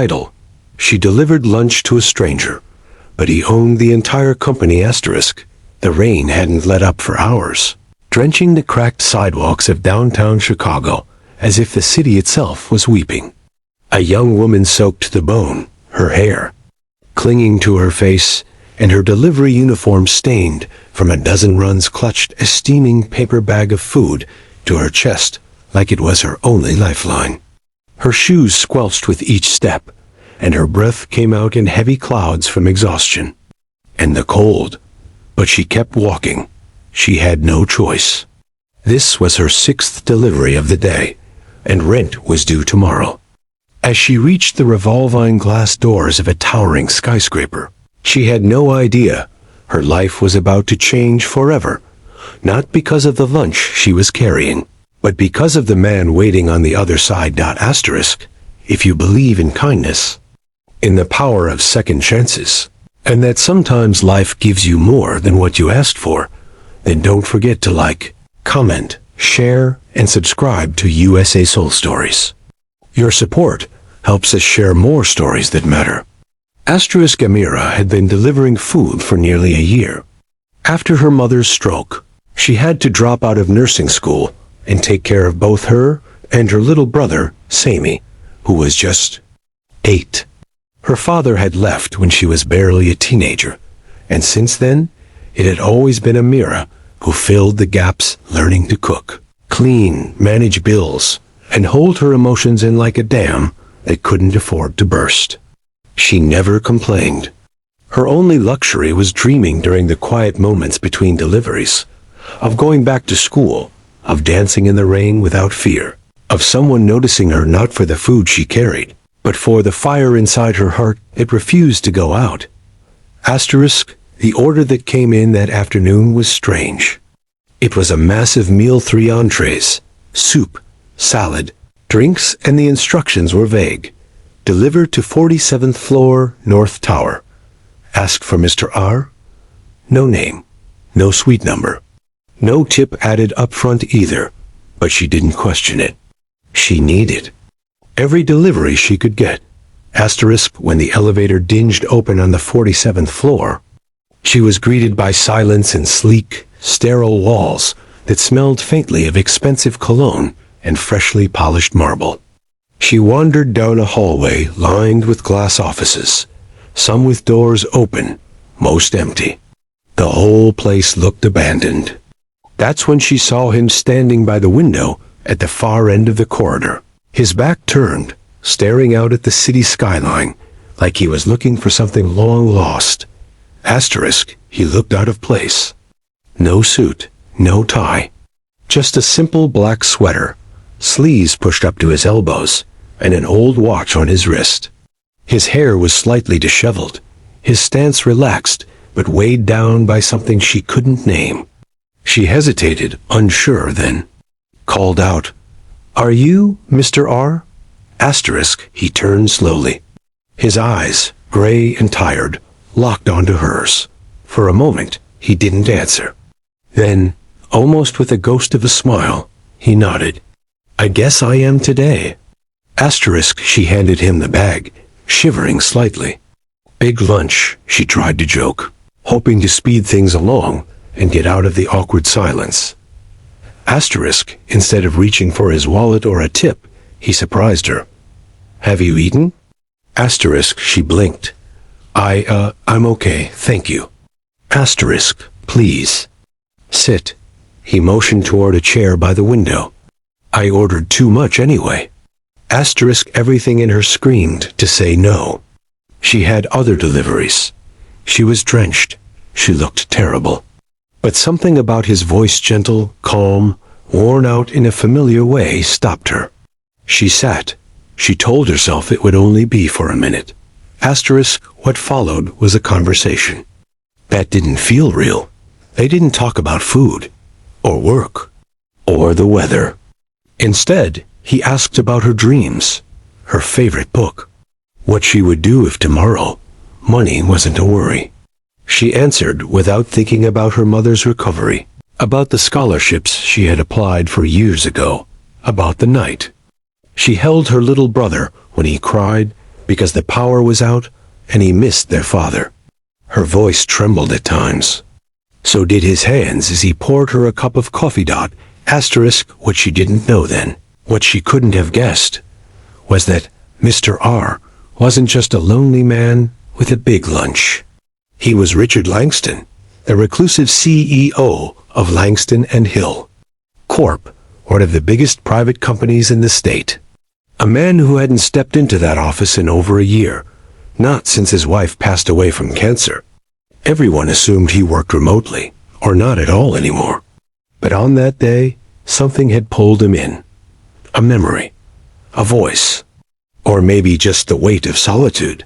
title. She delivered lunch to a stranger, but he owned the entire company asterisk. The rain hadn't let up for hours, drenching the cracked sidewalks of downtown Chicago, as if the city itself was weeping. A young woman soaked to the bone, her hair clinging to her face, and her delivery uniform stained from a dozen runs, clutched a steaming paper bag of food to her chest like it was her only lifeline. Her shoes squelched with each step, and her breath came out in heavy clouds from exhaustion and the cold. But she kept walking. She had no choice. This was her 6th delivery of the day, and rent was due tomorrow. As she reached the revolving glass doors of a towering skyscraper, she had no idea her life was about to change forever, not because of the lunch she was carrying, but because of the man waiting on the other side. Asterisk, if you believe in kindness, in the power of second chances, and that sometimes life gives you more than what you asked for, then don't forget to like, comment, share, and subscribe to USA Soul Stories. Your support helps us share more stories that matter. Asterisk Amira had been delivering food for nearly a year. After her mother's stroke, she had to drop out of nursing school and take care of both her and her little brother, Sami, who was just 8. Her father had left when she was barely a teenager, and since then, it had always been Amira who filled the gaps, learning to cook, clean, manage bills, and hold her emotions in like a dam that couldn't afford to burst. She never complained. Her only luxury was dreaming during the quiet moments between deliveries, of going back to school, of dancing in the rain without fear, of someone noticing her not for the food she carried, but for the fire inside her heart that refused to go out. Asterisk, the order that came in that afternoon was strange. It was a massive meal, 3 entrees, soup, salad, drinks, and the instructions were vague. Delivered to 47th floor, North Tower. Ask for Mr. R. No name, no suite number. No tip added up front either, but she didn't question it. She needed every delivery she could get. Asterisk, when the elevator dinged open on the 47th floor, she was greeted by silence and sleek, sterile walls that smelled faintly of expensive cologne and freshly polished marble. She wandered down a hallway lined with glass offices, some with doors open, most empty. The whole place looked abandoned. That's when she saw him standing by the window at the far end of the corridor, his back turned, staring out at the city skyline like he was looking for something long lost. Asterisk, he looked out of place. No suit, no tie, just a simple black sweater, sleeves pushed up to his elbows, and an old watch on his wrist. His hair was slightly disheveled, his stance relaxed, but weighed down by something she couldn't name. She hesitated, unsure, then called out, "Are you Mr. R?" Asterisk, he turned slowly. His eyes, gray and tired, locked onto hers. For a moment, he didn't answer. Then, almost with a ghost of a smile, he nodded. "I guess I am today." Asterisk, she handed him the bag, shivering slightly. "Big lunch," she tried to joke, hoping to speed things along and get out of the awkward silence. Asterisk, instead of reaching for his wallet or a tip, he surprised her. "Have you eaten?" Asterisk, she blinked. I'm okay, thank you." Asterisk, "Please. Sit." He motioned toward a chair by the window. "I ordered too much anyway." Asterisk, everything in her screamed to say no. She had other deliveries. She was drenched. She looked terrible. But something about his voice, gentle, calm, worn out in a familiar way, stopped her. She sat. She told herself it would only be for a minute. Asterisk, what followed was a conversation. That didn't feel real. They didn't talk about food, or work, or the weather. Instead, he asked about her dreams, her favorite book, what she would do if tomorrow money wasn't a worry. She answered without thinking about her mother's recovery, about the scholarships she had applied for years ago, about the night she held her little brother when he cried because the power was out and he missed their father. Her voice trembled at times. So did his hands as he poured her a cup of coffee. What she didn't know then, what she couldn't have guessed, was that Mr. R wasn't just a lonely man with a big lunch. He was Richard Langston, the reclusive CEO of Langston and Hill Corp., one of the biggest private companies in the state. A man who hadn't stepped into that office in over a year, not since his wife passed away from cancer. Everyone assumed he worked remotely, or not at all anymore. But on that day, something had pulled him in. A memory, a voice, or maybe just the weight of solitude.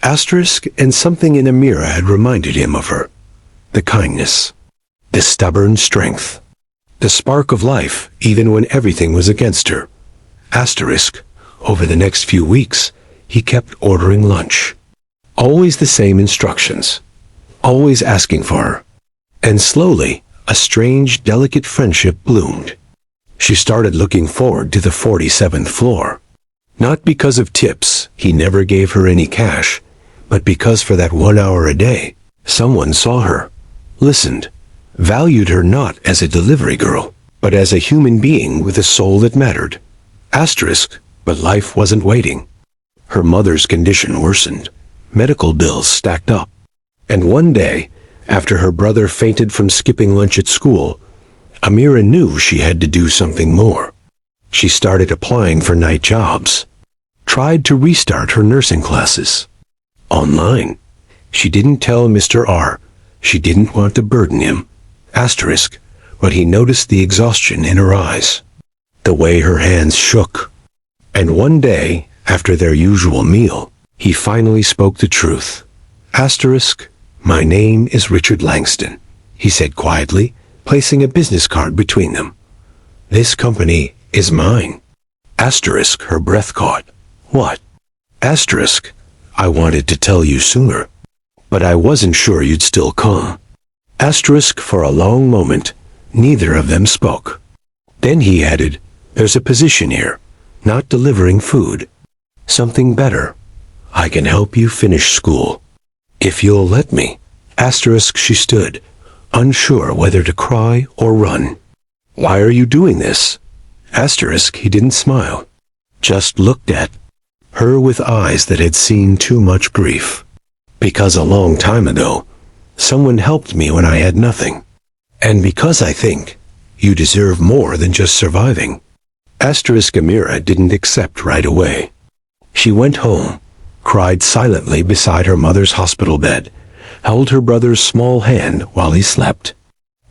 And something in Amira had reminded him of her. The kindness, the stubborn strength, the spark of life even when everything was against her. Over the next few weeks, he kept ordering lunch. Always the same instructions, always asking for her. And slowly, a strange, delicate friendship bloomed. She started looking forward to the 47th floor. Not because of tips, he never gave her any cash, but because for that 1 hour a day, someone saw her, listened, valued her not as a delivery girl, but as a human being with a soul that mattered. But life wasn't waiting. Her mother's condition worsened. Medical bills stacked up. And one day, after her brother fainted from skipping lunch at school, Amira knew she had to do something more. She started applying for night jobs. Tried to restart her nursing classes. Online. She didn't tell Mr. R. She didn't want to burden him. But he noticed the exhaustion in her eyes. The way her hands shook. And one day, after their usual meal, he finally spoke the truth. My name is Richard Langston, he said quietly, placing a business card between them. This company is mine. Her breath caught. What? I wanted to tell you sooner, but I wasn't sure you'd still come. For a long moment, neither of them spoke. Then he added, there's a position here, not delivering food. Something better. I can help you finish school. If you'll let me. She stood, unsure whether to cry or run. Why are you doing this? He didn't smile. Just looked at her with eyes that had seen too much grief. Because a long time ago, someone helped me when I had nothing. And because I think you deserve more than just surviving. Amira didn't accept right away. She went home, cried silently beside her mother's hospital bed, held her brother's small hand while he slept.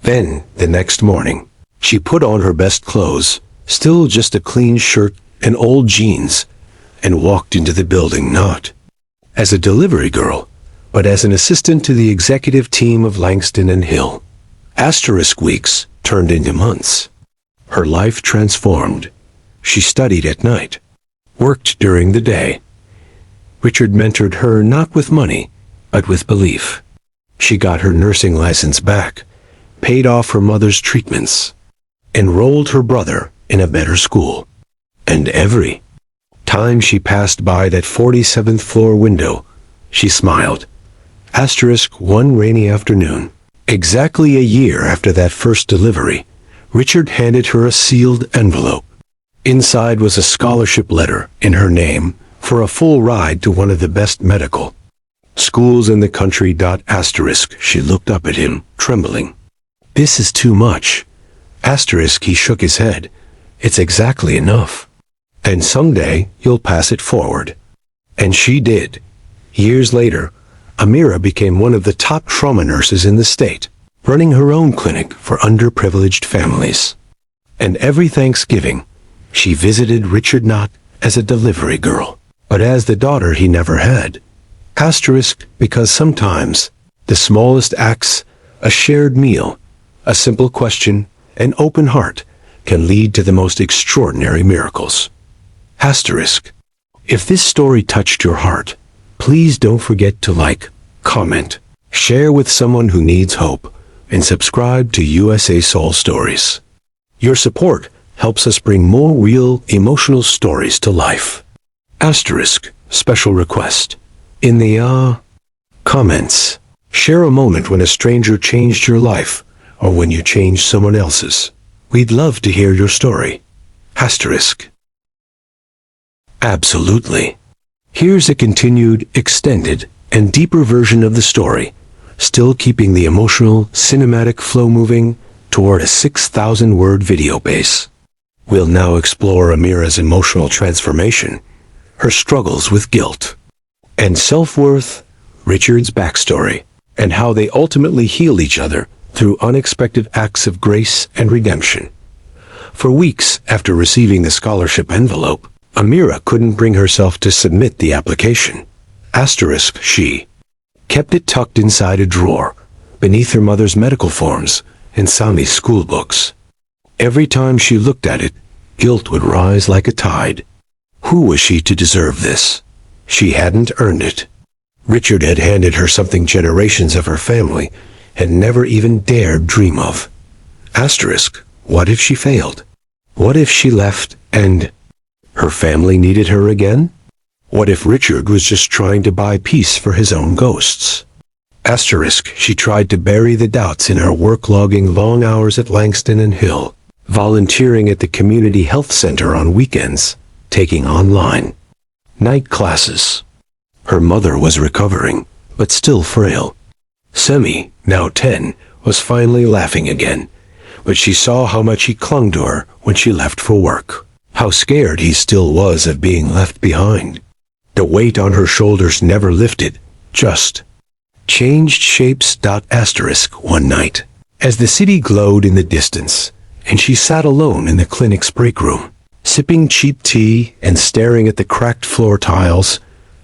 Then, the next morning, she put on her best clothes, still just a clean shirt and old jeans, and walked into the building not as a delivery girl, but as an assistant to the executive team of Langston and Hill. Weeks turned into months. Her life transformed. She studied at night, worked during the day. Richard mentored her not with money, but with belief. She got her nursing license back, paid off her mother's treatments, enrolled her brother in a better school. And every time she passed by that 47th floor window, she smiled. One rainy afternoon, exactly a year after that first delivery, Richard handed her a sealed envelope. Inside was a scholarship letter in her name for a full ride to one of the best medical schools in the country. She looked up at him, trembling. This is too much. He shook his head. It's exactly enough. And someday you'll pass it forward. And she did. Years later, Amira became one of the top trauma nurses in the state, running her own clinic for underprivileged families. And every Thanksgiving, she visited Richard not as a delivery girl, but as the daughter he never had. Because sometimes, the smallest acts, a shared meal, a simple question, an open heart, can lead to the most extraordinary miracles. If this story touched your heart, please don't forget to like, comment, share with someone who needs hope, and subscribe to USA Soul Stories. Your support helps us bring more real, emotional stories to life. Special request. In the comments, share a moment when a stranger changed your life or when you changed someone else's. We'd love to hear your story. Asterisk. Absolutely. Here's a continued, extended, and deeper version of the story, still keeping the emotional, cinematic flow moving toward a 6,000-word video base. We'll now explore Amira's emotional transformation, her struggles with guilt and self-worth, Richard's backstory, and how they ultimately heal each other through unexpected acts of grace and redemption. For weeks after receiving the scholarship envelope, Amira couldn't bring herself to submit the application. Asterisk, she kept it tucked inside a drawer, beneath her mother's medical forms and Sami's school books. Every time she looked at it, guilt would rise like a tide. Who was she to deserve this? She hadn't earned it. Richard had handed her something generations of her family had never even dared dream of. Asterisk, what if she failed? What if she left and her family needed her again? What if Richard was just trying to buy peace for his own ghosts? Asterisk, she tried to bury the doubts in her work, logging long hours at Langston and Hill, volunteering at the community health center on weekends, taking online night classes. Her mother was recovering, but still frail. Semi, now 10, was finally laughing again, but she saw how much he clung to her when she left for work, how scared he still was of being left behind. The weight on her shoulders never lifted, just changed shapes. Asterisk, one night, as the city glowed in the distance, and she sat alone in the clinic's break room, sipping cheap tea and staring at the cracked floor tiles,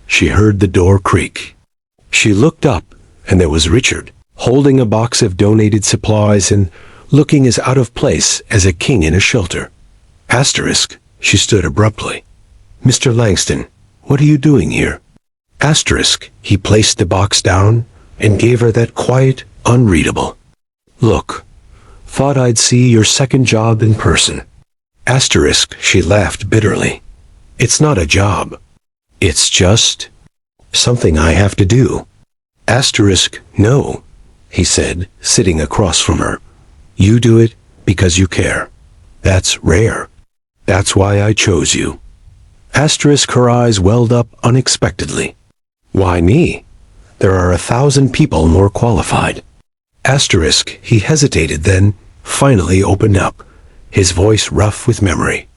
she heard the door creak. She looked up, and there was Richard, holding a box of donated supplies and looking as out of place as a king in a shelter. Asterisk, she stood abruptly. Mr. Langston, what are you doing here? Asterisk, he placed the box down and gave her that quiet, unreadable look. Thought I'd see your second job in person. Asterisk, she laughed bitterly. It's not a job. It's just something I have to do. Asterisk, no, he said, sitting across from her. You do it because you care. That's rare. That's why I chose you. Asterisk, her eyes welled up unexpectedly. Why me? There are 1,000 people more qualified. Asterisk, he hesitated, then finally opened up, his voice rough with memory.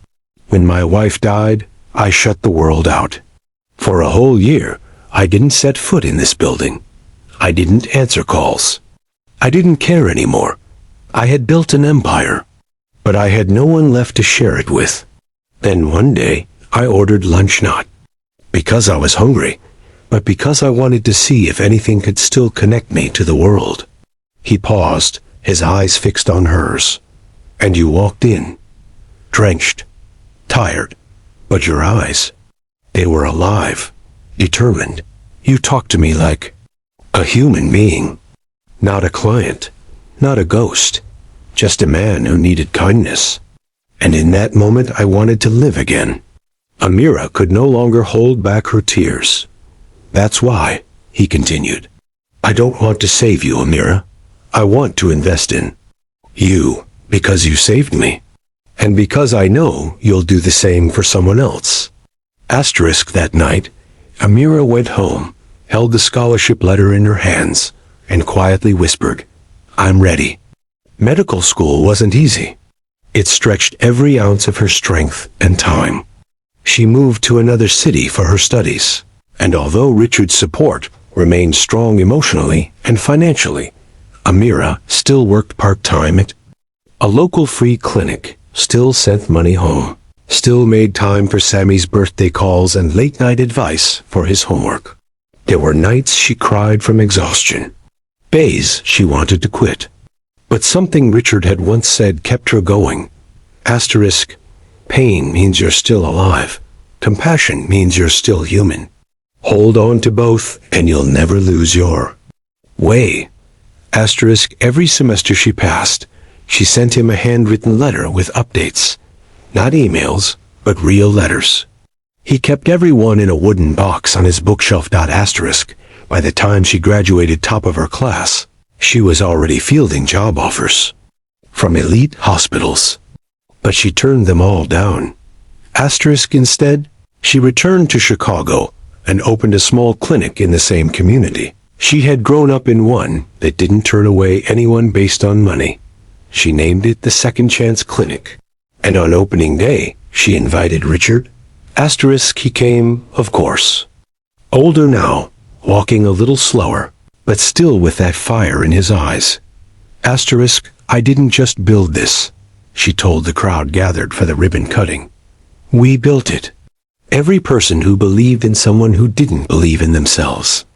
When my wife died, I shut the world out. For a whole year, I didn't set foot in this building. I didn't answer calls. I didn't care anymore. I had built an empire, but I had no one left to share it with. Then one day, I ordered lunch, not because I was hungry, but because I wanted to see if anything could still connect me to the world. He paused, his eyes fixed on hers. And you walked in, drenched, tired, but your eyes, they were alive, determined. You talked to me like a human being, not a client, not a ghost, just a man who needed kindness. And in that moment I wanted to live again. Amira could no longer hold back her tears. That's why, he continued. I don't want to save you, Amira. I want to invest in you, because you saved me. And because I know you'll do the same for someone else. Asterisk, that night, Amira went home, held the scholarship letter in her hands, and quietly whispered, I'm ready. Medical school wasn't easy. It stretched every ounce of her strength and time. She moved to another city for her studies, and although Richard's support remained strong emotionally and financially, Amira still worked part-time at a local free clinic, still sent money home, still made time for Sammy's birthday calls and late-night advice for his homework. There were nights she cried from exhaustion, days she wanted to quit. But something Richard had once said kept her going. Asterisk, pain means you're still alive. Compassion means you're still human. Hold on to both and you'll never lose your way. Asterisk, every semester she passed, she sent him a handwritten letter with updates. Not emails, but real letters. He kept everyone in a wooden box on his bookshelf. Asterisk. By the time she graduated top of her class, she was already fielding job offers from elite hospitals. But she turned them all down. Asterisk. Instead, she returned to Chicago and opened a small clinic in the same community. She had grown up in one that didn't turn away anyone based on money. She named it the Second Chance Clinic. And on opening day, she invited Richard. Asterisk. He came, of course. Older now, walking a little slower, but still with that fire in his eyes. Asterisk. I didn't just build this, she told the crowd gathered for the ribbon cutting. We built it. Every person who believed in someone who didn't believe in themselves.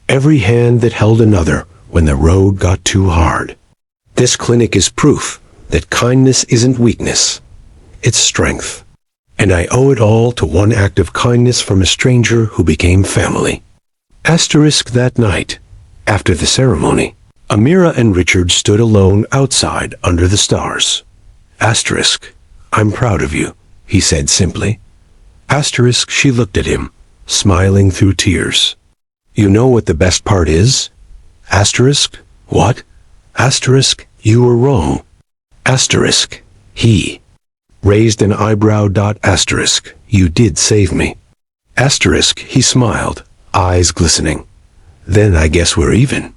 Every hand that held another when the road got too hard. This clinic is proof that kindness isn't weakness. It's strength. And I owe it all to one act of kindness from a stranger who became family. Asterisk. That night, after the ceremony, Amira and Richard stood alone outside under the stars. Asterisk. I'm proud of you, he said simply. Asterisk. She looked at him, smiling through tears. You know what the best part is? Asterisk. What? Asterisk. You were wrong. Asterisk. He raised an eyebrow. Asterisk. You did save me. Asterisk. He smiled, eyes glistening. Then I guess we're even.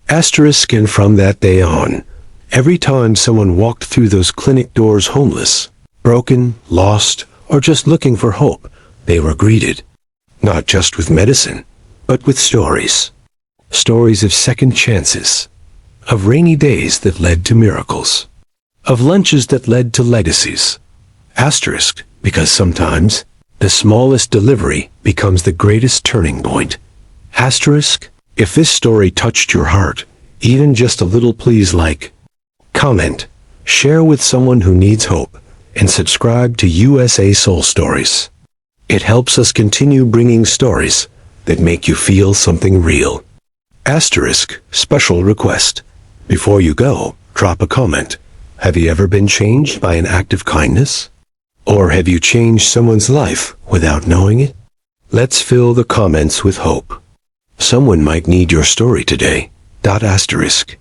Asterisk. And from that day on, every time someone walked through those clinic doors homeless, broken, lost, or just looking for hope, they were greeted, not just with medicine, but with stories. Stories of second chances, of rainy days that led to miracles, of lunches that led to legacies. Asterisk. Because sometimes, the smallest delivery becomes the greatest turning point. Asterisk. If this story touched your heart, even just a little, please like, comment, share with someone who needs hope, and subscribe to USA Soul Stories. It helps us continue bringing stories that make you feel something real. Asterisk. Special request. Before you go, drop a comment. Have you ever been changed by an act of kindness? Or have you changed someone's life without knowing it? Let's fill the comments with hope. Someone might need your story today. Asterisk.